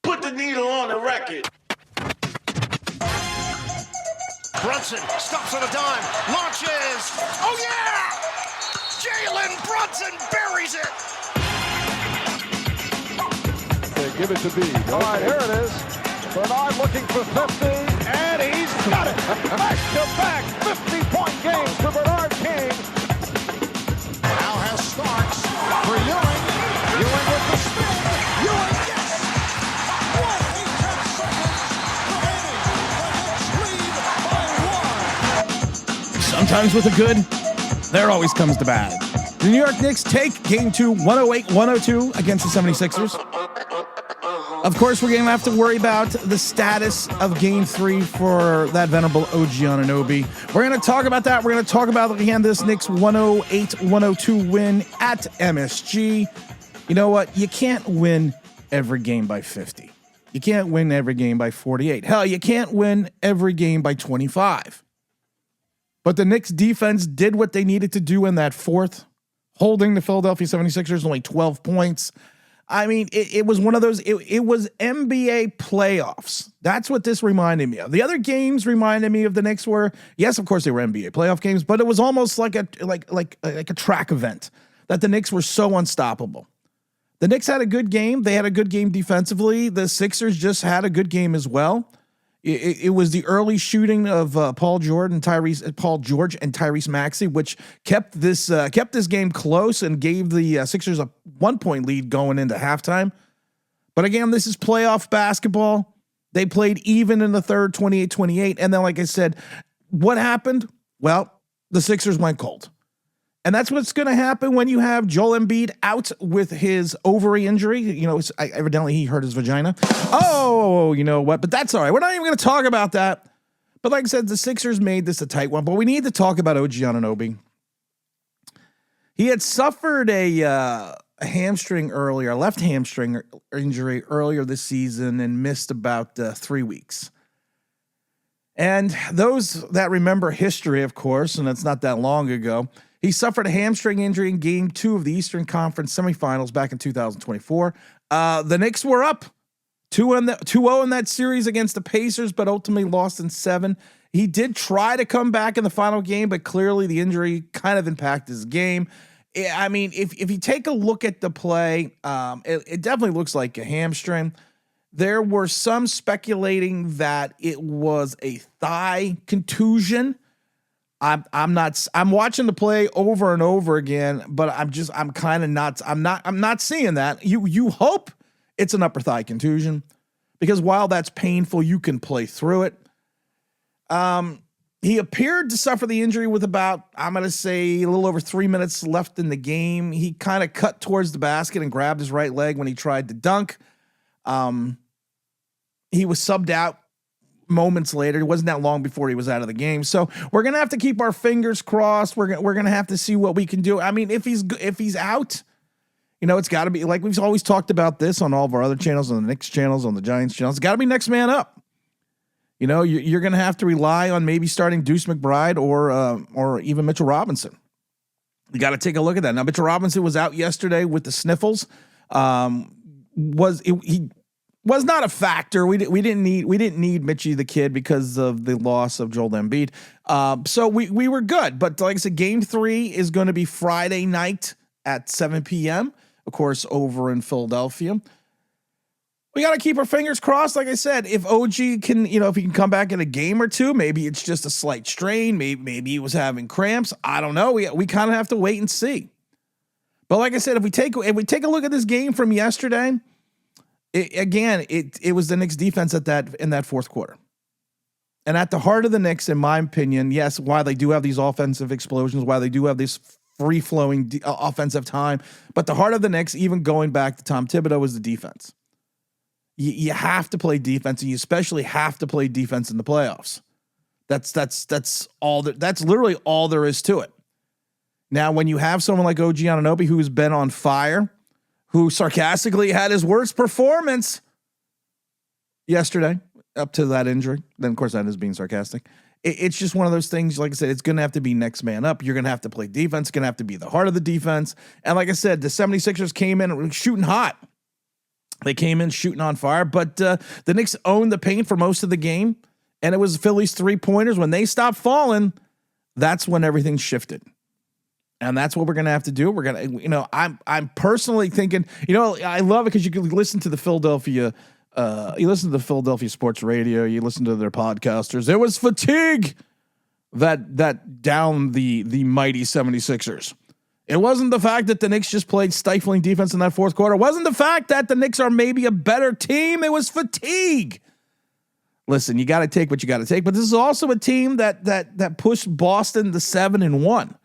Put the needle on the record. Brunson stops on a dime, launches. Oh yeah! Jalen Brunson buries it. They give it to B. All right, here it is. Bernard looking for 50, and he's got it. Back-to-back 50-point games for Bernard King. Now has Starks for Ewing. Ewing with the spin. Ewing, yes! 1 8 seconds remaining. The Knicks lead by 1. Sometimes with the good, there always comes the bad. The New York Knicks take Game 2, 108-102 against the 76ers. Of course, we're going to have to worry about the status of Game 3 for that venerable OG Anunoby. We're going to talk about that. We're going to talk about, again, this Knicks 108-102 win at MSG. You know what? You can't win every game by 50. You can't win every game by 48. Hell, you can't win every game by 25. But the Knicks defense did what they needed to do in that fourth, holding the Philadelphia 76ers only 12 points. I mean, it was one of those, it was NBA playoffs. That's what this reminded me of. The other games reminded me of the Knicks were, yes, of course they were NBA playoff games, but it was almost like a track event that the Knicks were so unstoppable. The Knicks had a good game. They had a good game defensively. The Sixers just had a good game as well. It was the early shooting of Paul George and Tyrese Maxey, which kept this game close and gave the Sixers a 1-point lead going into halftime. But again, this is playoff basketball. They played even in the third, 28-28. And then, like I said, what happened? Well, the Sixers went cold. And that's what's going to happen when you have Joel Embiid out with his ovary injury. You know, evidently he hurt his vagina. Oh, you know what? But that's all right. We're not even going to talk about that. But like I said, the Sixers made this a tight one. But we need to talk about OG Anunoby. He had suffered a hamstring earlier, a left hamstring injury earlier this season and missed about 3 weeks. And those that remember history, of course, and it's not that long ago, he suffered a hamstring injury in Game 2 of the Eastern Conference semifinals back in 2024. The Knicks were up 2-0 in that series against the Pacers, but ultimately lost in 7. He did try to come back in the final game, but clearly the injury kind of impacted his game. I mean, if you take a look at the play, it definitely looks like a hamstring. There were some speculating that it was a thigh contusion. I'm watching the play over and over again, but I'm not seeing that. You hope it's an upper thigh contusion because while that's painful, you can play through it. He appeared to suffer the injury with about, I'm going to say, a little over 3 minutes left in the game. He kind of cut towards the basket and grabbed his right leg when he tried to dunk. He was subbed out moments later. It wasn't that long before he was out of the game. So we're going to have to keep our fingers crossed. We're going to have to see what we can do. I mean, if he's out, you know, it's got to be, like we've always talked about this on all of our other channels, on the Knicks channels, on the Giants channels. It's got to be next man up. You know, you're going to have to rely on maybe starting Deuce McBride or even Mitchell Robinson. You got to take a look at that. Now, Mitchell Robinson was out yesterday with the sniffles. He was not a factor. We didn't need Mitchie the Kid because of the loss of Joel Embiid. So we were good. But like I said, Game 3 is going to be Friday night at 7 p.m. Of course, over in Philadelphia. We got to keep our fingers crossed. Like I said, if OG can, if he can come back in a game or two, maybe it's just a slight strain. Maybe he was having cramps. I don't know. We kind of have to wait and see. But like I said, if we take a look at this game from yesterday, it was the Knicks defense in that fourth quarter. And at the heart of the Knicks, in my opinion, yes, why they do have these offensive explosions, why they do have this free-flowing offensive time, but the heart of the Knicks, even going back to Tom Thibodeau, is the defense. You have to play defense, and you especially have to play defense in the playoffs. That's all. That's literally all there is to it. Now, when you have someone like OG Anunoby who's been on fire, who sarcastically had his worst performance yesterday up to that injury, then of course that is being sarcastic. It's just one of those things. Like I said, it's going to have to be next man up. You're going to have to play defense. It's going to have to be the heart of the defense. And like I said, the 76ers came in shooting hot. They came in shooting on fire, but the Knicks owned the paint for most of the game, and it was Philly's three-pointers. When they stopped falling, that's when everything shifted. And that's what we're going to have to do. We're going to, I'm personally thinking, I love it because you can listen to the Philadelphia sports radio, you listen to their podcasters. It was fatigue that downed the mighty 76ers. It wasn't the fact that the Knicks just played stifling defense in that fourth quarter. It wasn't the fact that the Knicks are maybe a better team. It was fatigue. Listen, you got to take what you got to take, but this is also a team that pushed Boston to 7-1.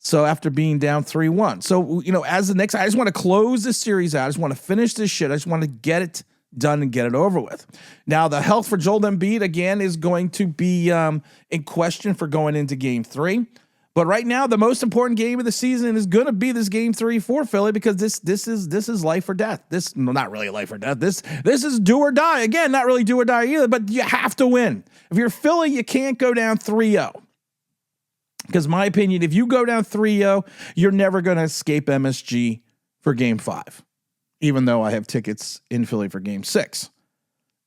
So after being down 3-1. So, as the Knicks, I just want to close this series out. I just want to finish this shit. I just want to get it done and get it over with. Now, the health for Joel Embiid, again, is going to be in question for going into Game 3. But right now, the most important game of the season is going to be this Game 3 for Philly because this is life or death. Not really life or death. This is do or die. Again, not really do or die either, but you have to win. If you're Philly, you can't go down 3-0. Because my opinion, if you go down 3-0, you're never going to escape MSG for Game 5. Even though I have tickets in Philly for Game 6.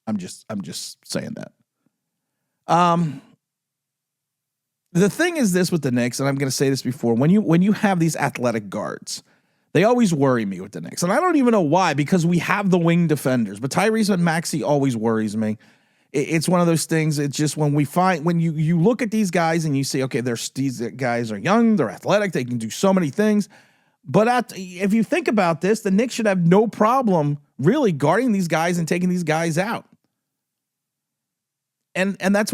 I'm just saying that. The thing is this with the Knicks, and I'm going to say this before, when you have these athletic guards, they always worry me with the Knicks. And I don't even know why, because we have the wing defenders. But Tyrese and Maxey always worries me. It's one of those things, it's just when you look at these guys and you say, okay, these guys are young, they're athletic, they can do so many things. But if you think about this, the Knicks should have no problem really guarding these guys and taking these guys out. And that's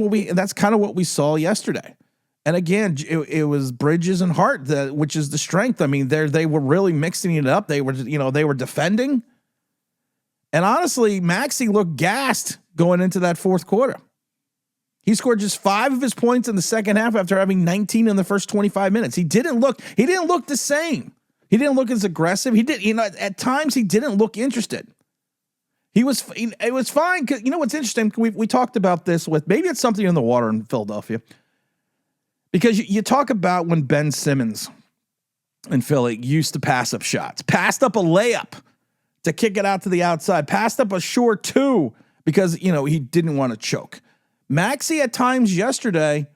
kind of what we saw yesterday. And again, it was Bridges and Hart, which is the strength. I mean, they were really mixing it up. They were defending. And honestly, Maxey looked gassed going into that fourth quarter. He scored just 5 of his points in the second half after having 19 in the first 25 minutes. He didn't look the same. He didn't look as aggressive. At times he didn't look interested. It was fine. Cause what's interesting? We talked about this with, maybe it's something in the water in Philadelphia. Because you talk about when Ben Simmons in Philly used to pass up shots, passed up a layup to kick it out to the outside, passed up a short 2 because, he didn't want to choke. Maxey at times yesterday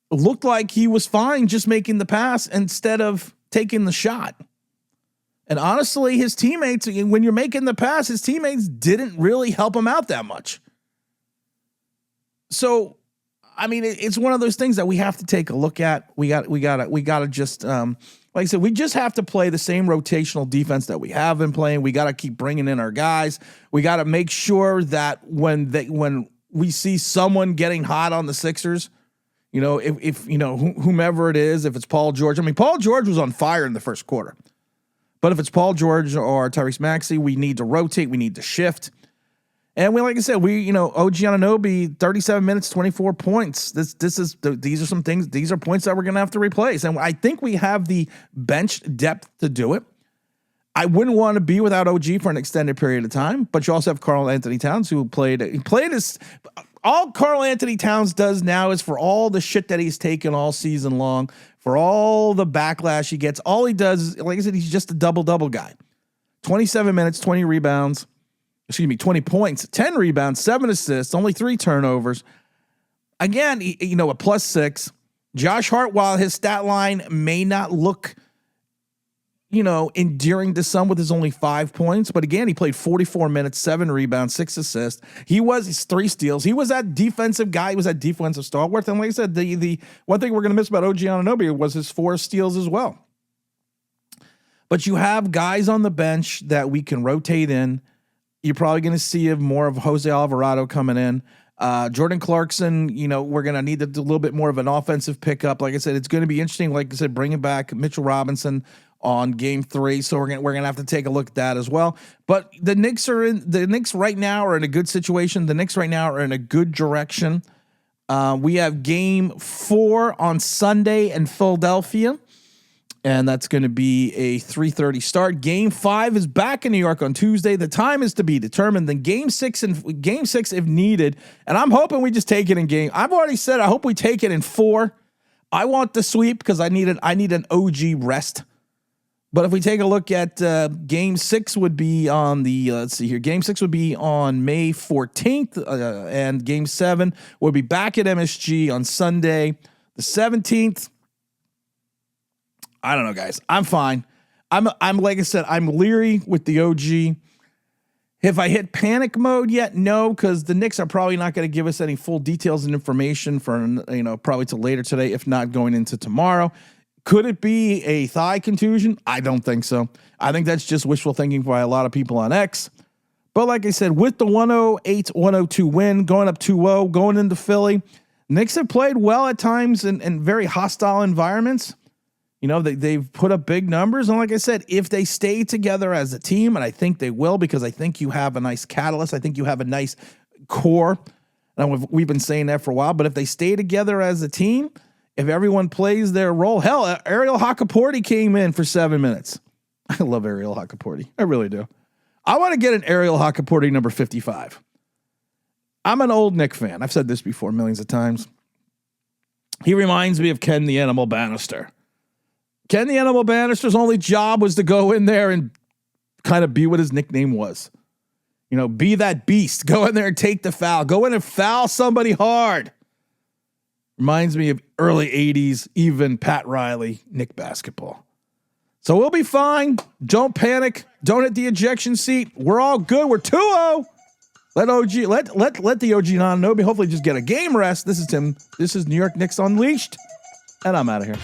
looked like he was fine just making the pass instead of taking the shot. And honestly, his teammates, when you're making the pass, his teammates didn't really help him out that much. So, I mean, it's one of those things that we have to take a look at. We got to just, like I said, we just have to play the same rotational defense that we have been playing. We got to keep bringing in our guys. We got to make sure that when we see someone getting hot on the Sixers, if whomever it is, if it's Paul George. I mean, Paul George was on fire in the first quarter. But if it's Paul George or Tyrese Maxey, we need to rotate. We need to shift. And like I said, OG Anunoby, 37 minutes, 24 points. These are some things. These are points that we're going to have to replace. And I think we have the bench depth to do it. I wouldn't want to be without OG for an extended period of time. But you also have Karl Anthony Towns, who played his. All Karl Anthony Towns does now is, for all the shit that he's taken all season long, for all the backlash he gets, all he does is, like I said, he's just a double-double guy. 27 minutes, 20 rebounds. 20 points, 10 rebounds, 7 assists, only 3 turnovers. Again, a +6. Josh Hart, while his stat line may not look, endearing to some with his only 5 points, but again, he played 44 minutes, 7 rebounds, 6 assists. He's 3 steals. He was that defensive guy. He was that defensive stalwart. And like I said, the one thing we're going to miss about OG Anunoby was his 4 steals as well. But you have guys on the bench that we can rotate in. You're probably going to see more of Jose Alvarado coming in. Jordan Clarkson, we're going to need a little bit more of an offensive pickup. Like I said, it's going to be interesting. Like I said, bringing back Mitchell Robinson on Game 3, so we're going to have to take a look at that as well. But the Knicks right now are in a good situation. The Knicks right now are in a good direction. We have Game 4 on Sunday in Philadelphia. And that's going to be a 3:30 start. Game 5 is back in New York on Tuesday. The time is to be determined. Then Game 6 if needed. And I'm hoping we just take it in game. I've already said I hope we take it in 4. I want the sweep because I need an OG rest. But if we take a look at Game 6 would be on the, let's see here, Game 6 would be on May 14th, and Game 7 will be back at MSG on Sunday, the 17th. I don't know, guys. I'm fine. I'm like I said, I'm leery with the OG. Have I hit panic mode yet? No, because the Knicks are probably not going to give us any full details and information for, probably till later today, if not going into tomorrow. Could it be a thigh contusion? I don't think so. I think that's just wishful thinking by a lot of people on X. But like I said, with the 108-102 win, going up 2-0, going into Philly, Knicks have played well at times in very hostile environments. They've put up big numbers. And like I said, if they stay together as a team, and I think they will, because I think you have a nice catalyst. I think you have a nice core. And we've been saying that for a while. But if they stay together as a team, if everyone plays their role, hell, Ariel Hakaporti came in for 7 minutes. I love Ariel Hakaporti. I really do. I want to get an Ariel Hakaporti number 55. I'm an old Knick fan. I've said this before millions of times. He reminds me of Ken the Animal Bannister. Ken the Animal Bannister's only job was to go in there and kind of be what his nickname was. Be that beast. Go in there and take the foul. Go in and foul somebody hard. Reminds me of early 80s, even Pat Riley, Knick basketball. So we'll be fine. Don't panic. Don't hit the ejection seat. We're all good. We're 2-0. Let the OG Anunoby hopefully just get a game rest. This is Tim. This is New York Knicks Unleashed. And I'm out of here.